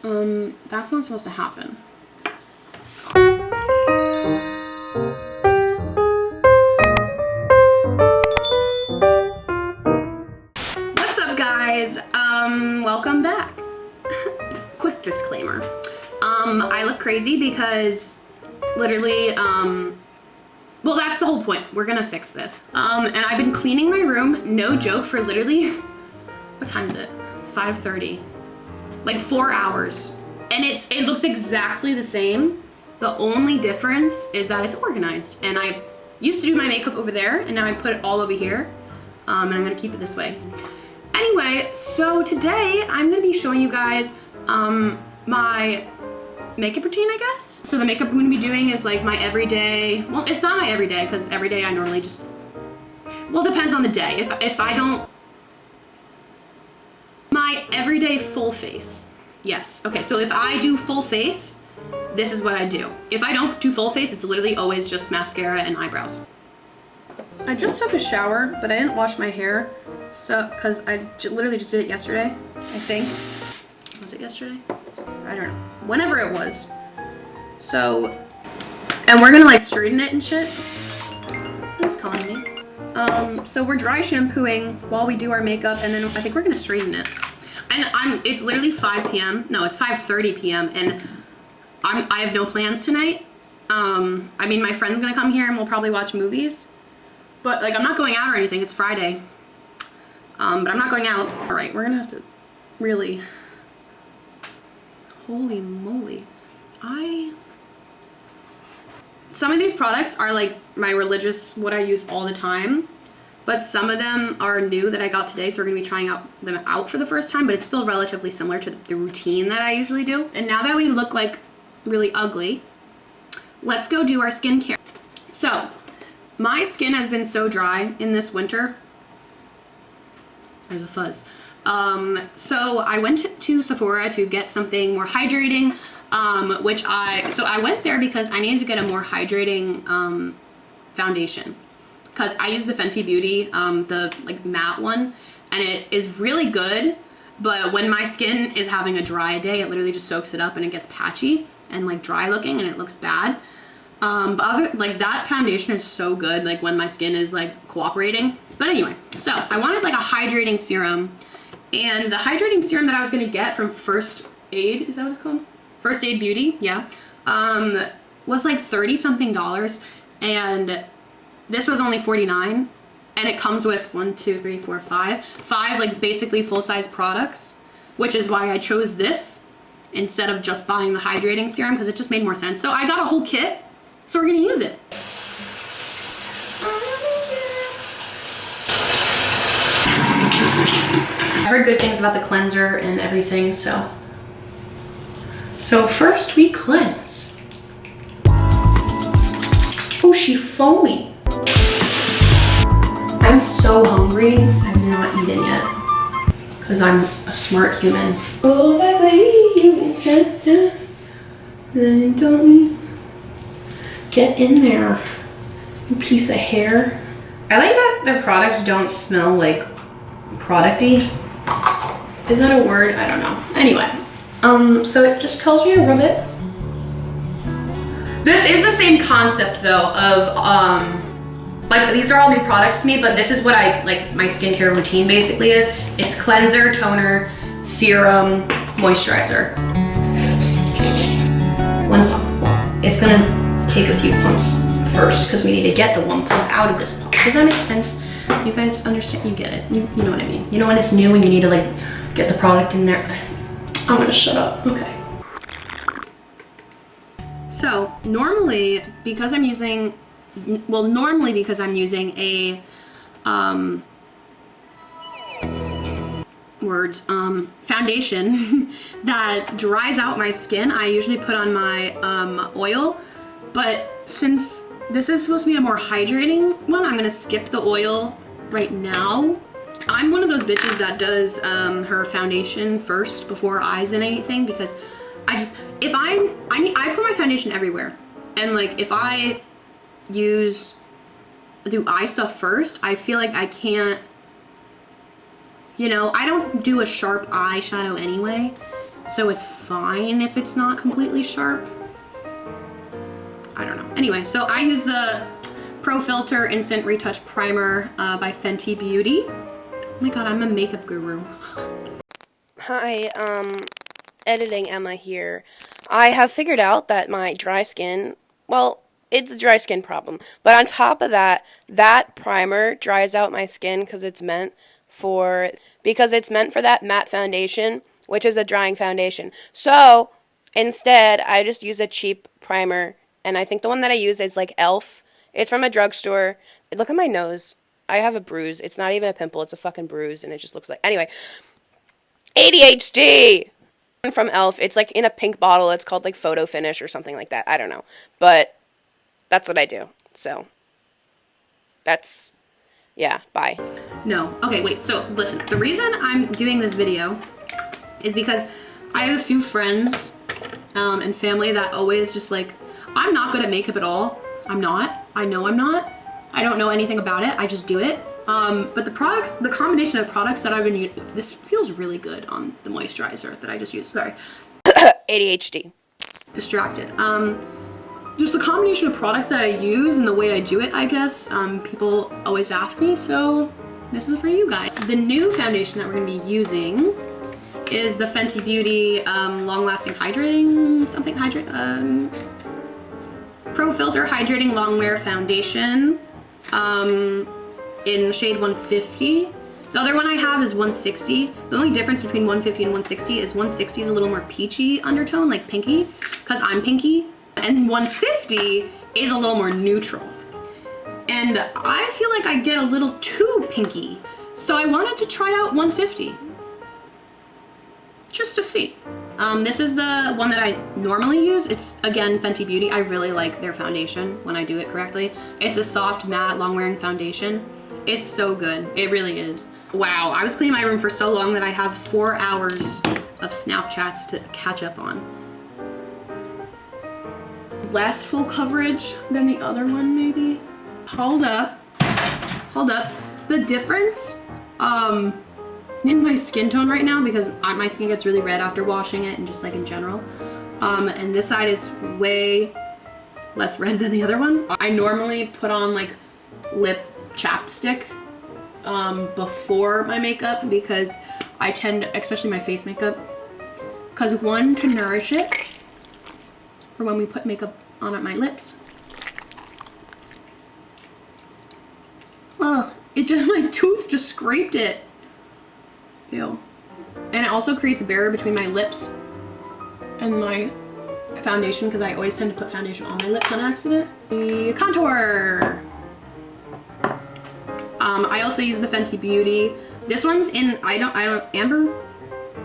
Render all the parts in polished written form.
That's not supposed to happen. What's up, guys? Welcome back. Quick disclaimer. I look crazy because literally, well, that's the whole point. We're gonna fix this. And I've been cleaning my room, no joke, for literally, what time is it? It's 5:30. Like 4 hours. And it looks exactly the same. The only difference is that it's organized. And I used to do my makeup over there, and now I put it all over here. And I'm gonna keep it this way. Anyway, so today I'm gonna be showing you guys my makeup routine, I guess. So the makeup I'm gonna be doing is like my everyday, well, it's not my everyday, because everyday I normally just, well, it depends on the day. If I don't, my everyday full face. Yes, okay, so if I do full face, this is what I do. If I don't do full face, it's literally always just mascara and eyebrows. I just took a shower, but I didn't wash my hair, so, because I literally just did it yesterday, I think. Was it yesterday? I don't know. Whenever it was. So, and we're gonna like straighten it and shit. Who's calling me? So we're dry shampooing while we do our makeup, and then I think we're gonna straighten it. And it's literally 5 p.m. No, it's 5:30 p.m. and I have no plans tonight. I mean, my friend's gonna come here and we'll probably watch movies. But like, I'm not going out or anything, it's Friday. But I'm not going out. All right, we're gonna have to really, holy moly. Some of these products are like my religious, what I use all the time. But some of them are new that I got today, so we're gonna be trying them out for the first time, but it's still relatively similar to the routine that I usually do. And now that we look like really ugly, let's go do our skincare. So, my skin has been so dry in this winter. There's a fuzz. So I went to Sephora to get something more hydrating, so I went there because I needed to get a more hydrating foundation. Because I use the Fenty Beauty, the like matte one, and it is really good, but when my skin is having a dry day, it literally just soaks it up and it gets patchy and like dry looking and it looks bad. But like that foundation is so good, like when my skin is like cooperating. But anyway, so I wanted like a hydrating serum, and the hydrating serum that I was gonna get from First Aid, is that what it's called? First Aid Beauty, yeah, was like $30 something, and this was only $49, and it comes with 5 like basically full-size products, which is why I chose this instead of just buying the hydrating serum, because it just made more sense. So I got a whole kit, so we're gonna use it. I heard good things about the cleanser and everything, so first we cleanse. Oh, she foamy. I'm so hungry. I've not eaten yet because I'm a smart human. Oh, that way don't get in there, you piece of hair. I like that their products don't smell like producty. Is that a word? I don't know. Anyway, so it just tells you to rub it. This is the same concept though of like these are all new products to me, but this is what I like my skincare routine basically is. It's cleanser, toner, serum, moisturizer. One pump. It's gonna take a few pumps first because we need to get the one pump out of this pump. Does that make sense? You guys understand? You get it. You know what I mean. You know when it's new and you need to like get the product in there. I'm gonna shut up. Okay. So normally because I'm using a foundation that dries out my skin, I usually put on my oil, but since this is supposed to be a more hydrating one, I'm gonna skip the oil right now. I'm one of those bitches that does her foundation first before eyes and anything, because I put my foundation everywhere, and like if I do eye stuff first, I feel like I can't, you know, I don't do a sharp eyeshadow anyway, so it's fine if it's not completely sharp. I don't know. Anyway, so I use the Pro Filter Instant Retouch Primer by Fenty Beauty. Oh my god, I'm a makeup guru. Hi, editing Emma here. I have figured out that my dry skin, well, it's a dry skin problem, but on top of that, that primer dries out my skin because it's meant for that matte foundation, which is a drying foundation. So, instead, I just use a cheap primer, and I think the one that I use is like e.l.f. It's from a drugstore. Look at my nose. I have a bruise. It's not even a pimple, it's a fucking bruise, and it just looks like... Anyway, ADHD! From e.l.f. It's like in a pink bottle. It's called like Photo Finish or something like that. I don't know. But that's what I do. So, that's... Yeah, bye. No. Okay, wait. So, listen. The reason I'm doing this video is because I have a few friends and family that always just like, I'm not good at makeup at all. I'm not. I know I'm not. I don't know anything about it. I just do it. But the combination of products that I've been using, this feels really good on the moisturizer that I just used. Sorry. ADHD. Distracted. Just the combination of products that I use and the way I do it, I guess, people always ask me, so this is for you guys. The new foundation that we're going to be using is the Fenty Beauty Long-Lasting Hydrating, Pro Filter Hydrating Long Wear Foundation in shade 150. The other one I have is 160. The only difference between 150 and 160 is 160 is a little more peachy undertone, like pinky, because I'm pinky. And 150 is a little more neutral. And I feel like I get a little too pinky. So I wanted to try out 150. Just to see. This is the one that I normally use. It's, again, Fenty Beauty. I really like their foundation when I do it correctly. It's a soft, matte, long-wearing foundation. It's so good. It really is. Wow, I was cleaning my room for so long that I have 4 hours of Snapchats to catch up on. Less full coverage than the other one, maybe? Hold up. The difference in my skin tone right now, because my skin gets really red after washing it and just like in general, and this side is way less red than the other one. I normally put on like lip chapstick before my makeup because I tend, especially my face makeup, because one, to nourish it for when we put makeup on my lips. Ugh, it just, my tooth just scraped it. Ew. And it also creates a barrier between my lips and my foundation because I always tend to put foundation on my lips on accident. The contour. I also use the Fenty Beauty. This one's in, amber,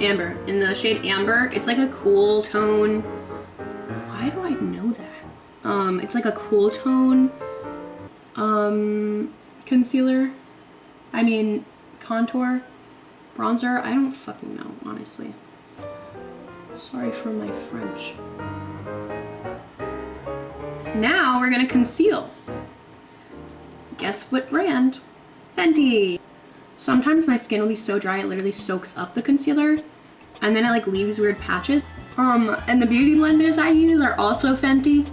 in the shade Amber. It's like a cool tone. Why do I know that? It's like a cool tone, concealer. I mean, contour, bronzer. I don't fucking know, honestly. Sorry for my French. Now we're gonna conceal. Guess what brand? Fenty. Sometimes my skin will be so dry it literally soaks up the concealer and then it like leaves weird patches. And the beauty blenders I use are also Fenty.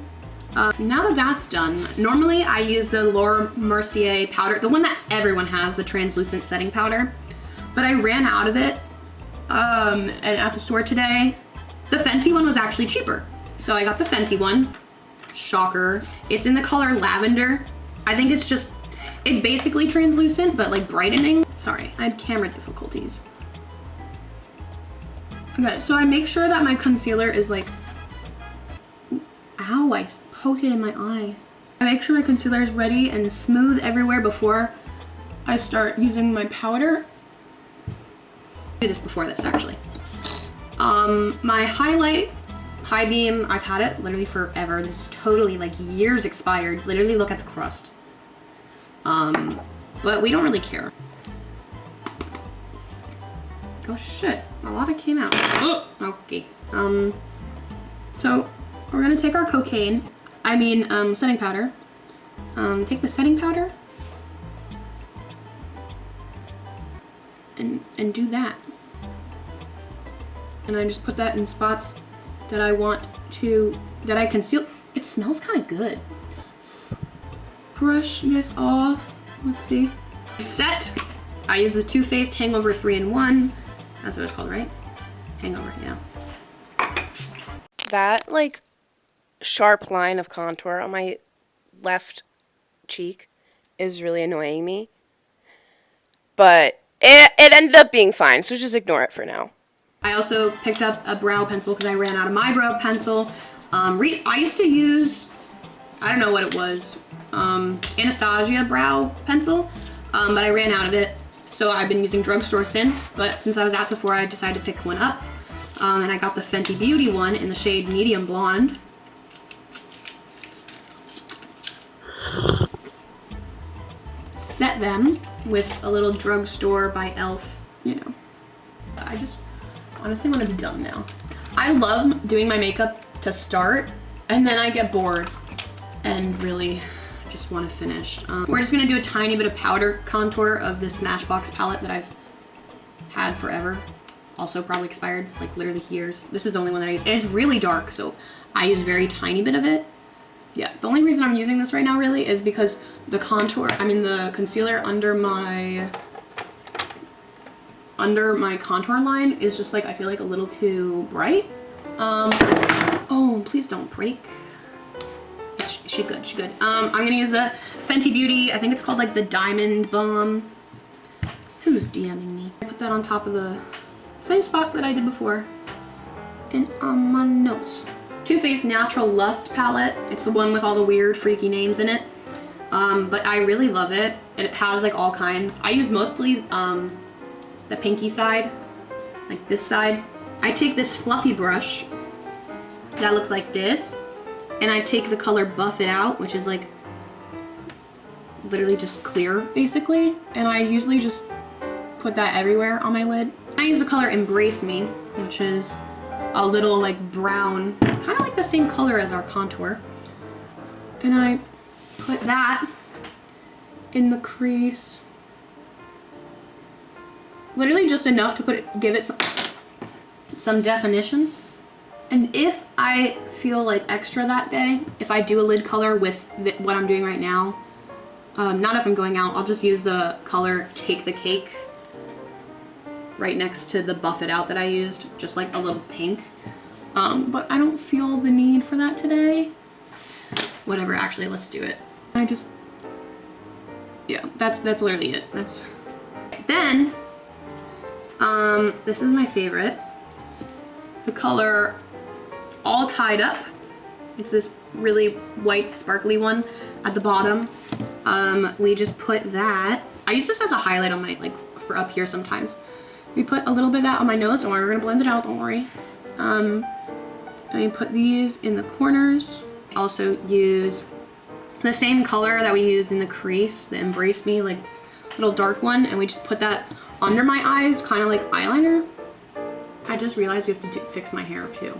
Now that that's done, normally I use the Laura Mercier powder, the one that everyone has, the translucent setting powder, but I ran out of it and at the store today. The Fenty one was actually cheaper, so I got the Fenty one. Shocker. It's in the color lavender. I think it's basically translucent, but like brightening. Sorry, I had camera difficulties. Okay, so I make sure that my concealer is like, ow, I poked it in my eye. I make sure my concealer is ready and smooth everywhere before I start using my powder. I do this before this, actually. My highlight, High Beam, I've had it literally forever. This is totally like years expired. Literally look at the crust. But we don't really care. Oh shit, a lot of came out. Oh, okay. So we're gonna take our setting powder. Take the setting powder and do that. and I just put that in spots that I want to, that I conceal. It smells kind of good. Brush this off. Let's see. Set. I use the Too Faced Hangover 3-in-1. That's what it's called, right? Hangover, yeah. That, like, sharp line of contour on my left cheek is really annoying me. But it ended up being fine, so just ignore it for now. I also picked up a brow pencil because I ran out of my brow pencil. I used to use, I don't know what it was, Anastasia brow pencil, but I ran out of it. So I've been using drugstore since, but since I was at Sephora, I decided to pick one up. And I got the Fenty Beauty one in the shade Medium Blonde. Set them with a little drugstore by e.l.f., you know. I just honestly want to be done now. I love doing my makeup to start, and then I get bored and really just want to finish. We're just gonna do a tiny bit of powder contour of this Smashbox palette that I've had forever. Also probably expired, like literally years. This is the only one that I use. And it's really dark, so I use very tiny bit of it. Yeah, the only reason I'm using this right now really is because the the concealer under my contour line is just like, I feel like a little too bright. Oh, please don't break. She good, she good. I'm gonna use the Fenty Beauty, I think it's called like the Diamond Bomb. Who's DMing me? Put that on top of the same spot that I did before. And on my nose. Too Faced Natural Lust palette. It's the one with all the weird freaky names in it. But I really love it. It has like all kinds. I use mostly the pinky side, like this side. I take this fluffy brush that looks like this, and I take the color Buff It Out, which is like literally just clear basically, and I usually just put that everywhere on my lid. I use the color Embrace Me, which is a little like brown, kind of like the same color as our contour, and I put that in the crease, literally just enough to give it some definition. And if I feel like extra that day, if I do a lid color with what I'm doing right now, not if I'm going out, I'll just use the color Take the Cake right next to the Buff It Out that I used, just like a little pink. But I don't feel the need for that today. Whatever, actually, let's do it. Yeah, that's literally it. Then, this is my favorite. The color All Tied Up. It's this really white sparkly one at the bottom. We just put that. I use this as a highlight on my, like, for up here sometimes. We put a little bit of that on my nose. Don't worry, we're gonna blend it out, don't worry. And we put these in the corners. Also use the same color that we used in the crease, the Embrace Me, like little dark one, and we just put that under my eyes, kind of like eyeliner. I just realized we have to fix my hair too.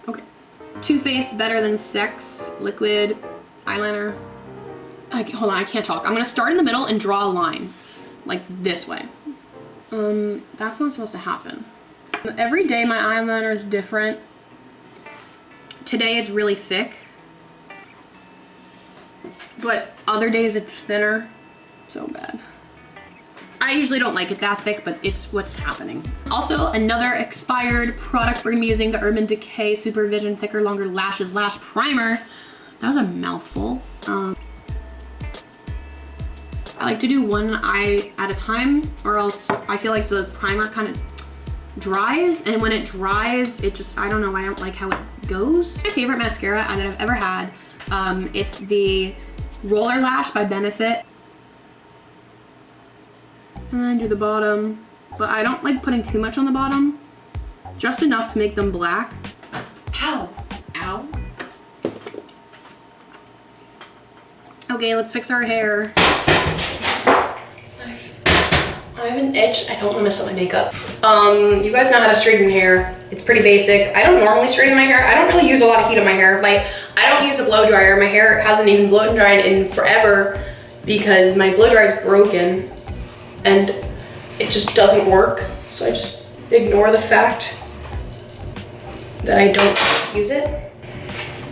Okay. Too Faced Better Than Sex liquid eyeliner. Hold on, I can't talk. I'm gonna start in the middle and draw a line, like this way. That's not supposed to happen. Every day my eyeliner is different. Today it's really thick, but other days it's thinner. So bad. I usually don't like it that thick, but it's what's happening. Also, another expired product we're gonna be using, the Urban Decay Supervision Thicker Longer Lashes Lash Primer. That was a mouthful. I like to do one eye at a time, or else I feel like the primer kind of dries, and when it dries, it just, I don't know, I don't like how it goes. My favorite mascara that I've ever had, it's the Roller Lash by Benefit. And then I do the bottom, but I don't like putting too much on the bottom, just enough to make them black. Ow, ow. Okay, let's fix our hair. I have an itch. I don't want to mess up my makeup. You guys know how to straighten hair. It's pretty basic. I don't normally straighten my hair. I don't really use a lot of heat on my hair. Like, I don't use a blow dryer. My hair hasn't even blown dried in forever because my blow dryer is broken. and it just doesn't work. So I just ignore the fact that I don't use it.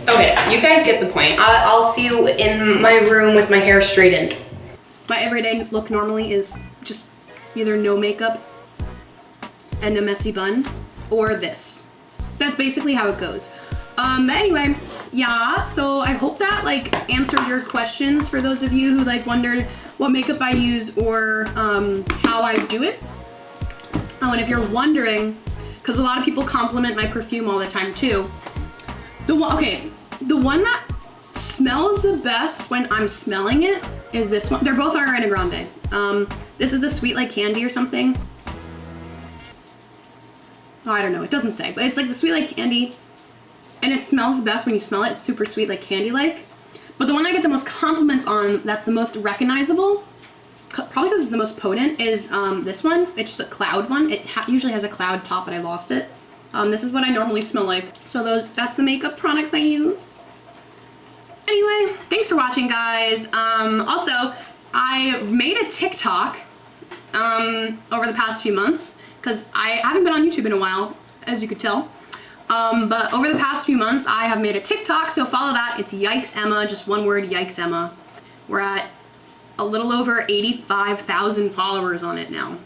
Okay, you guys get the point. I'll see you in my room with my hair straightened. My everyday look normally is just either no makeup and a messy bun, or this. That's basically how it goes. But anyway, yeah, so I hope that like answered your questions for those of you who like wondered what makeup I use or how I do it. Oh, and if you're wondering, because a lot of people compliment my perfume all the time too. The one that smells the best when I'm smelling it is this one. They're both Ariana Grande. This is the Sweet Like Candy or something. Oh, I don't know, it doesn't say, but it's like the Sweet Like Candy, and it smells the best when you smell it. It's super sweet, like candy-like. But the one I get the most compliments on, that's the most recognizable, probably because it's the most potent, is this one. It's just a cloud one. It usually has a cloud top, but I lost it. This is what I normally smell like. So that's the makeup products I use. Anyway, thanks for watching, guys. Also, I made a TikTok over the past few months, because I haven't been on YouTube in a while, as you could tell. But over the past few months, I have made a TikTok, so follow that. It's Yikes Emma, just one word, Yikes Emma. We're at a little over 85,000 followers on it now,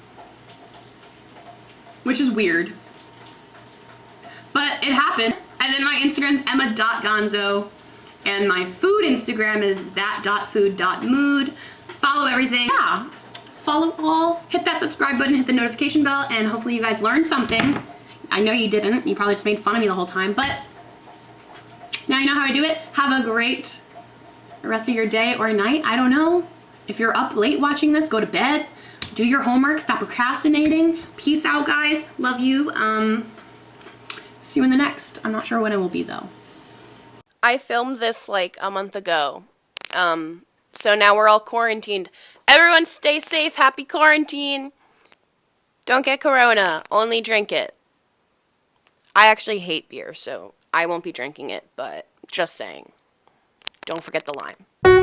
which is weird. But it happened. And then my Instagram's emma.gonzo, and my food Instagram is that.food.mood. Follow everything. Yeah, follow all, hit that subscribe button, hit the notification bell, and hopefully you guys learned something. I know you didn't. You probably just made fun of me the whole time, but now you know how I do it. Have a great rest of your day or night. I don't know. If you're up late watching this, go to bed. Do your homework. Stop procrastinating. Peace out, guys. Love you. See you in the next. I'm not sure when it will be, though. I filmed this like a month ago. So now we're all quarantined. Everyone stay safe. Happy quarantine. Don't get corona. Only drink it. I actually hate beer, so I won't be drinking it, but just saying. Don't forget the lime.